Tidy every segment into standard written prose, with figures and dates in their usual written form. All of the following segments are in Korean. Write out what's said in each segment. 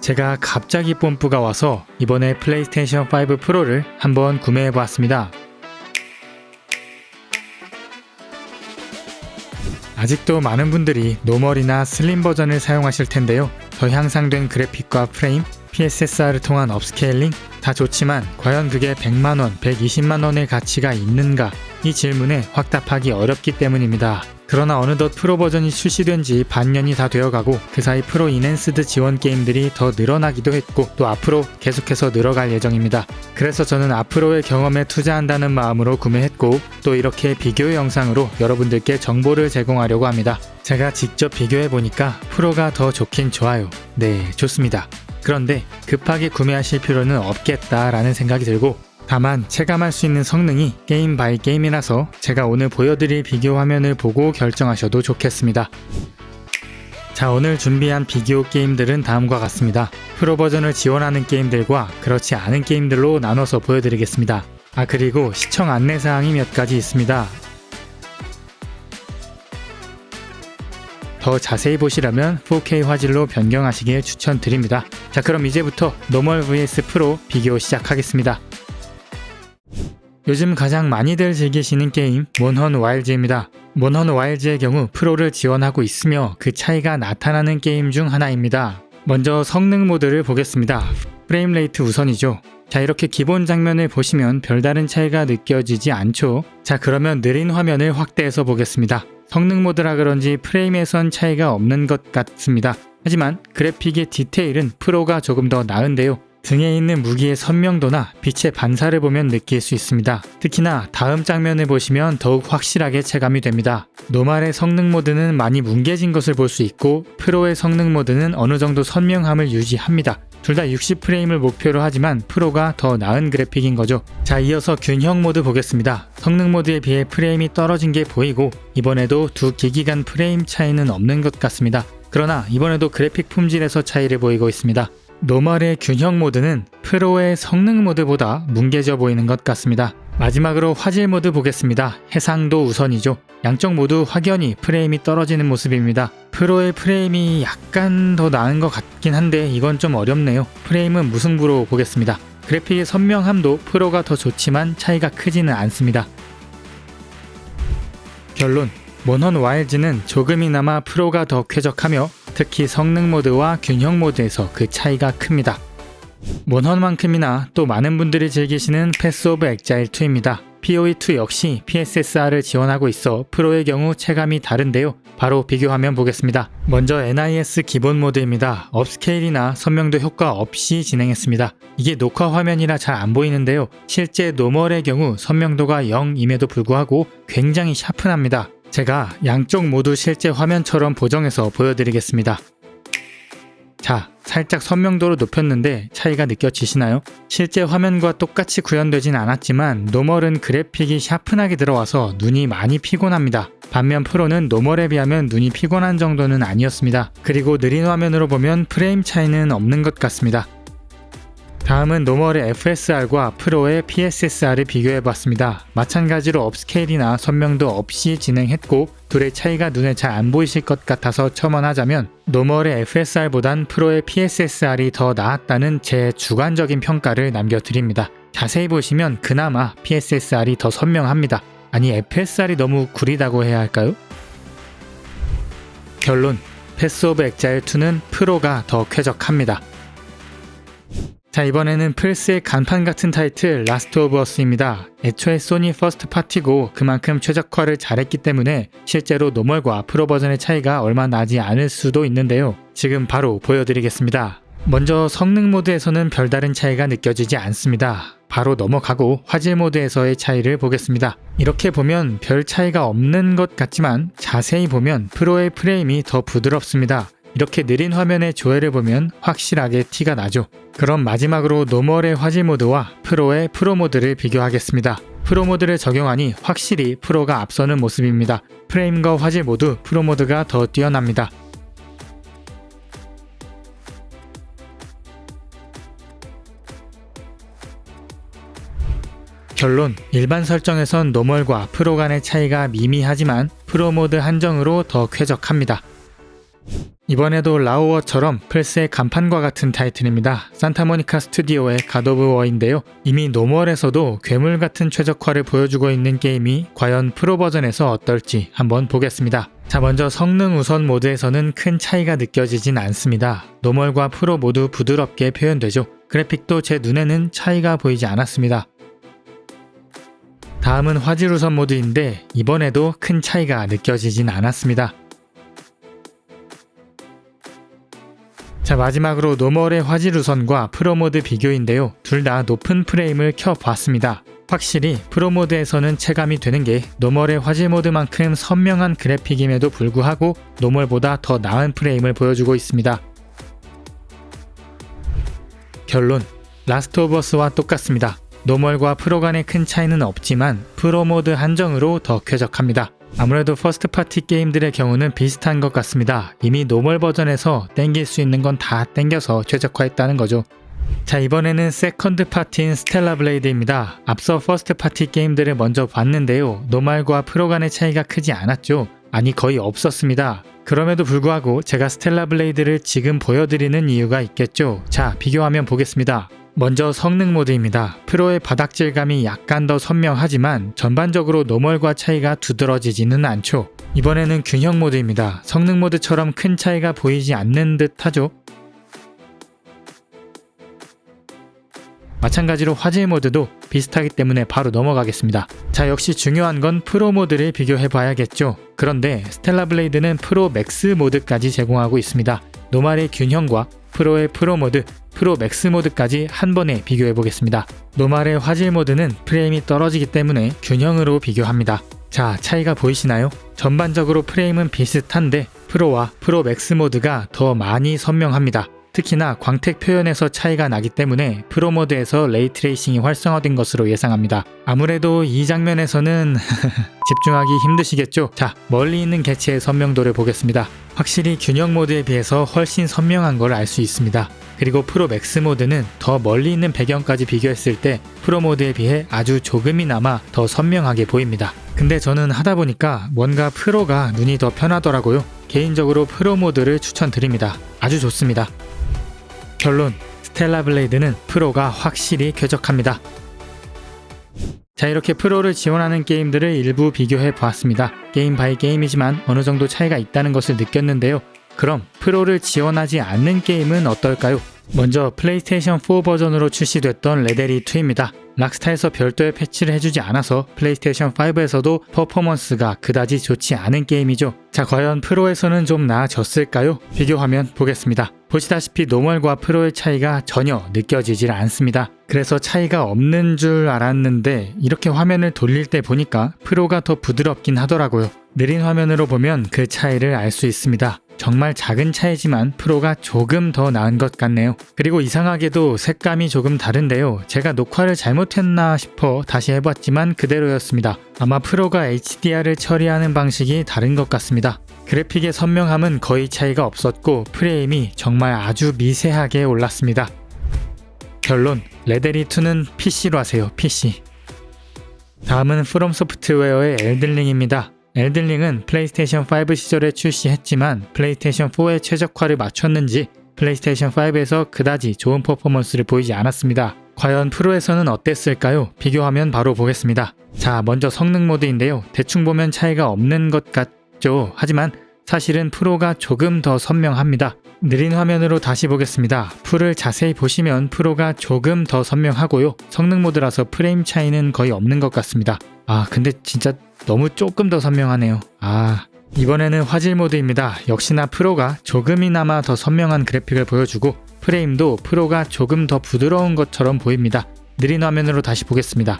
제가 갑자기 뽐뿌가 와서 이번에 플레이스테이션 5 프로를 한번 구매해보았습니다. 아직도 많은 분들이 노멀이나 슬림 버전을 사용하실 텐데요. 더 향상된 그래픽과 프레임, PSSR을 통한 업스케일링 다 좋지만 과연 그게 100만원, 120만원의 가치가 있는가? 이 질문에 확답하기 어렵기 때문입니다. 그러나 어느덧 프로 버전이 출시된 지 반년이 다 되어가고 그 사이 프로 인핸스드 지원 게임들이 더 늘어나기도 했고 또 앞으로 계속해서 늘어갈 예정입니다. 그래서 저는 앞으로의 경험에 투자한다는 마음으로 구매했고 또 이렇게 비교 영상으로 여러분들께 정보를 제공하려고 합니다. 제가 직접 비교해보니까 프로가 더 좋긴 좋아요. 네, 좋습니다. 그런데 급하게 구매하실 필요는 없겠다라는 생각이 들고 다만 체감할 수 있는 성능이 게임 바이 게임이라서 제가 오늘 보여드릴 비교 화면을 보고 결정하셔도 좋겠습니다. 자, 오늘 준비한 비교 게임들은 다음과 같습니다. 프로 버전을 지원하는 게임들과 그렇지 않은 게임들로 나눠서 보여드리겠습니다. 그리고 시청 안내사항이 몇 가지 있습니다. 더 자세히 보시려면 4K 화질로 변경하시길 추천드립니다. 자, 그럼 이제부터 노멀 vs 프로 비교 시작하겠습니다. 요즘 가장 많이들 즐기시는 게임 몬헌 와일즈입니다. 몬헌 와일즈의 경우 프로를 지원하고 있으며 그 차이가 나타나는 게임 중 하나입니다. 먼저 성능 모드를 보겠습니다. 프레임 레이트 우선이죠. 자, 이렇게 기본 장면을 보시면 별다른 차이가 느껴지지 않죠. 자, 그러면 느린 화면을 확대해서 보겠습니다. 성능 모드라 그런지 프레임에선 차이가 없는 것 같습니다. 하지만 그래픽의 디테일은 프로가 조금 더 나은데요. 등에 있는 무기의 선명도나 빛의 반사를 보면 느낄 수 있습니다. 특히나 다음 장면을 보시면 더욱 확실하게 체감이 됩니다. 노멀의 성능 모드는 많이 뭉개진 것을 볼 수 있고 프로의 성능 모드는 어느 정도 선명함을 유지합니다. 둘 다 60프레임을 목표로 하지만 프로가 더 나은 그래픽인 거죠. 자, 이어서 균형 모드 보겠습니다. 성능 모드에 비해 프레임이 떨어진 게 보이고 이번에도 두 기기 간 프레임 차이는 없는 것 같습니다. 그러나 이번에도 그래픽 품질에서 차이를 보이고 있습니다. 노멀의 균형 모드는 프로의 성능 모드보다 뭉개져 보이는 것 같습니다. 마지막으로 화질 모드 보겠습니다. 해상도 우선이죠. 양쪽 모두 확연히 프레임이 떨어지는 모습입니다. 프로의 프레임이 약간 더 나은 것 같긴 한데 이건 좀 어렵네요. 프레임은 무승부로 보겠습니다. 그래픽의 선명함도 프로가 더 좋지만 차이가 크지는 않습니다. 결론, 몬헌 와일즈는 조금이나마 프로가 더 쾌적하며 특히 성능 모드와 균형 모드에서 그 차이가 큽니다. 몬헌만큼이나 또 많은 분들이 즐기시는 패스 오브 엑자일 2입니다. PoE2 역시 PSSR을 지원하고 있어 프로의 경우 체감이 다른데요. 바로 비교 화면 보겠습니다. 먼저 NIS 기본 모드입니다. 업스케일이나 선명도 효과 없이 진행했습니다. 이게 녹화 화면이라 잘 안 보이는데요. 실제 노멀의 경우 선명도가 0임에도 불구하고 굉장히 샤픈합니다. 제가 양쪽 모두 실제 화면처럼 보정해서 보여드리겠습니다. 자, 살짝 선명도를 높였는데 차이가 느껴지시나요? 실제 화면과 똑같이 구현되진 않았지만 노멀은 그래픽이 샤픈하게 들어와서 눈이 많이 피곤합니다. 반면 프로는 노멀에 비하면 눈이 피곤한 정도는 아니었습니다. 그리고 느린 화면으로 보면 프레임 차이는 없는 것 같습니다. 다음은 노멀의 FSR과 프로의 PSSR을 비교해봤습니다. 마찬가지로 업스케일이나 선명도 없이 진행했고 둘의 차이가 눈에 잘 안 보이실 것 같아서 첨언하자면 노멀의 FSR보단 프로의 PSSR이 더 나았다는 제 주관적인 평가를 남겨드립니다. 자세히 보시면 그나마 PSSR이 더 선명합니다. 아니, FSR이 너무 구리다고 해야 할까요? 결론, 패스 오브 엑자일 2는 프로가 더 쾌적합니다. 자, 이번에는 플스의 간판 같은 타이틀 라스트 오브 어스입니다. 애초에 소니 퍼스트 파티고 그만큼 최적화를 잘했기 때문에 실제로 노멀과 프로 버전의 차이가 얼마 나지 않을 수도 있는데요. 지금 바로 보여드리겠습니다. 먼저 성능 모드에서는 별다른 차이가 느껴지지 않습니다. 바로 넘어가고 화질 모드에서의 차이를 보겠습니다. 이렇게 보면 별 차이가 없는 것 같지만 자세히 보면 프로의 프레임이 더 부드럽습니다. 이렇게 느린 화면의 조회를 보면 확실하게 티가 나죠. 그럼 마지막으로 노멀의 화질 모드와 프로의 프로 모드를 비교하겠습니다. 프로 모드를 적용하니 확실히 프로가 앞서는 모습입니다. 프레임과 화질 모두 프로 모드가 더 뛰어납니다. 결론, 일반 설정에선 노멀과 프로 간의 차이가 미미하지만 프로 모드 한정으로 더 쾌적합니다. 이번에도 라우어처럼 플스의 간판과 같은 타이틀입니다. 산타모니카 스튜디오의 갓 오브 워인데요. 이미 노멀에서도 괴물 같은 최적화를 보여주고 있는 게임이 과연 프로 버전에서 어떨지 한번 보겠습니다. 자, 먼저 성능 우선 모드에서는 큰 차이가 느껴지진 않습니다. 노멀과 프로 모두 부드럽게 표현되죠. 그래픽도 제 눈에는 차이가 보이지 않았습니다. 다음은 화질 우선 모드인데 이번에도 큰 차이가 느껴지진 않았습니다. 자, 마지막으로 노멀의 화질 우선과 프로 모드 비교인데요. 둘 다 높은 프레임을 켜봤습니다. 확실히 프로 모드에서는 체감이 되는 게 노멀의 화질 모드만큼 선명한 그래픽임에도 불구하고 노멀보다 더 나은 프레임을 보여주고 있습니다. 결론, 라스트 오브 어스와 똑같습니다. 노멀과 프로 간의 큰 차이는 없지만 프로 모드 한정으로 더 쾌적합니다. 아무래도 퍼스트 파티 게임들의 경우는 비슷한 것 같습니다. 이미 노멀 버전에서 땡길 수 있는 건 다 땡겨서 최적화했다는 거죠. 자, 이번에는 세컨드 파티인 스텔라 블레이드입니다. 앞서 퍼스트 파티 게임들을 먼저 봤는데요. 노멀과 프로 간의 차이가 크지 않았죠. 아니, 거의 없었습니다. 그럼에도 불구하고 제가 스텔라 블레이드를 지금 보여드리는 이유가 있겠죠. 자, 비교하면 보겠습니다. 먼저 성능 모드입니다. 프로의 바닥 질감이 약간 더 선명하지만 전반적으로 노멀과 차이가 두드러지지는 않죠. 이번에는 균형 모드입니다. 성능 모드처럼 큰 차이가 보이지 않는 듯 하죠. 마찬가지로 화질 모드도 비슷하기 때문에 바로 넘어가겠습니다. 자, 역시 중요한 건 프로 모드를 비교해 봐야겠죠. 그런데 스텔라 블레이드는 프로 맥스 모드까지 제공하고 있습니다. 노멀의 균형과 프로의 프로 모드, 프로 맥스 모드까지 한 번에 비교해 보겠습니다. 노멀의 화질 모드는 프레임이 떨어지기 때문에 균형으로 비교합니다. 자, 차이가 보이시나요? 전반적으로 프레임은 비슷한데 프로와 프로 맥스 모드가 더 많이 선명합니다. 특히나 광택 표현에서 차이가 나기 때문에 프로 모드에서 레이트레이싱이 활성화된 것으로 예상합니다. 아무래도 이 장면에서는 집중하기 힘드시겠죠? 자, 멀리 있는 개체의 선명도를 보겠습니다. 확실히 균형 모드에 비해서 훨씬 선명한 걸 알 수 있습니다. 그리고 프로 맥스 모드는 더 멀리 있는 배경까지 비교했을 때 프로 모드에 비해 아주 조금이나마 더 선명하게 보입니다. 근데 저는 하다 보니까 뭔가 프로가 눈이 더 편하더라고요. 개인적으로 프로 모드를 추천드립니다. 아주 좋습니다. 결론, 스텔라 블레이드는 프로가 확실히 쾌적합니다. 자, 이렇게 프로를 지원하는 게임들을 일부 비교해 보았습니다. 게임 바이 게임이지만 어느 정도 차이가 있다는 것을 느꼈는데요. 그럼 프로를 지원하지 않는 게임은 어떨까요? 먼저 플레이스테이션 4 버전으로 출시됐던 레데리2입니다. 락스타에서 별도의 패치를 해주지 않아서 플레이스테이션 5에서도 퍼포먼스가 그다지 좋지 않은 게임이죠. 자, 과연 프로에서는 좀 나아졌을까요? 비교화면 보겠습니다. 보시다시피 노멀과 프로의 차이가 전혀 느껴지질 않습니다. 그래서 차이가 없는 줄 알았는데 이렇게 화면을 돌릴 때 보니까 프로가 더 부드럽긴 하더라고요. 느린 화면으로 보면 그 차이를 알 수 있습니다. 정말 작은 차이지만 프로가 조금 더 나은 것 같네요. 그리고 이상하게도 색감이 조금 다른데요. 제가 녹화를 잘못했나 싶어 다시 해봤지만 그대로였습니다. 아마 프로가 HDR을 처리하는 방식이 다른 것 같습니다. 그래픽의 선명함은 거의 차이가 없었고 프레임이 정말 아주 미세하게 올랐습니다. 결론, 레데리2는 PC로 하세요. PC. 다음은 프롬 소프트웨어의 엘든링입니다. 엘든링은 플레이스테이션 5 시절에 출시했지만 플레이스테이션 4의 최적화를 맞췄는지 플레이스테이션 5에서 그다지 좋은 퍼포먼스를 보이지 않았습니다. 과연 프로에서는 어땠을까요? 비교하면 바로 보겠습니다. 자, 먼저 성능 모드인데요. 대충 보면 차이가 없는 것 같죠. 하지만 사실은 프로가 조금 더 선명합니다. 느린 화면으로 다시 보겠습니다. 풀을 자세히 보시면 프로가 조금 더 선명하고요. 성능 모드라서 프레임 차이는 거의 없는 것 같습니다. 아, 근데 진짜 너무 조금 더 선명하네요. 이번에는 화질 모드입니다. 역시나 프로가 조금이나마 더 선명한 그래픽을 보여주고 프레임도 프로가 조금 더 부드러운 것처럼 보입니다. 느린 화면으로 다시 보겠습니다.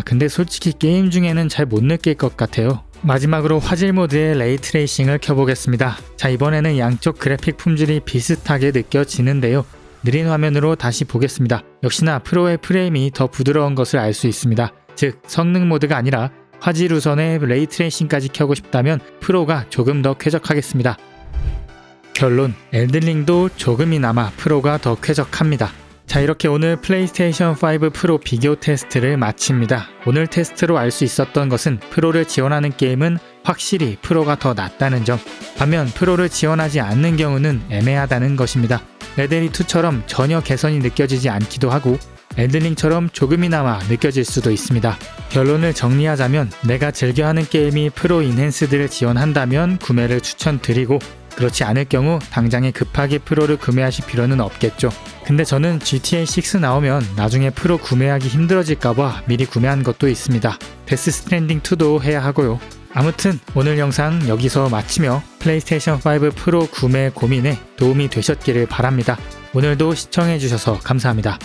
근데 솔직히 게임 중에는 잘 못 느낄 것 같아요. 마지막으로 화질 모드의 레이트레이싱을 켜보겠습니다. 자, 이번에는 양쪽 그래픽 품질이 비슷하게 느껴지는데요. 느린 화면으로 다시 보겠습니다. 역시나 프로의 프레임이 더 부드러운 것을 알 수 있습니다. 즉, 성능 모드가 아니라 화질 우선의 레이트레이싱까지 켜고 싶다면 프로가 조금 더 쾌적하겠습니다. 결론, 엘든링도 조금이나마 프로가 더 쾌적합니다. 자, 이렇게 오늘 플레이스테이션 5 프로 비교 테스트를 마칩니다. 오늘 테스트로 알 수 있었던 것은 프로를 지원하는 게임은 확실히 프로가 더 낫다는 점. 반면 프로를 지원하지 않는 경우는 애매하다는 것입니다. 레데리2처럼 전혀 개선이 느껴지지 않기도 하고 엘든링처럼 조금이나마 느껴질 수도 있습니다. 결론을 정리하자면 내가 즐겨하는 게임이 프로 인핸스드를 지원한다면 구매를 추천드리고 그렇지 않을 경우 당장에 급하게 프로를 구매하실 필요는 없겠죠. 근데 저는 GTA6 나오면 나중에 프로 구매하기 힘들어질까봐 미리 구매한 것도 있습니다. 데스 스트랜딩2도 해야 하고요. 아무튼 오늘 영상 여기서 마치며 플레이스테이션 5 프로 구매 고민에 도움이 되셨기를 바랍니다. 오늘도 시청해주셔서 감사합니다.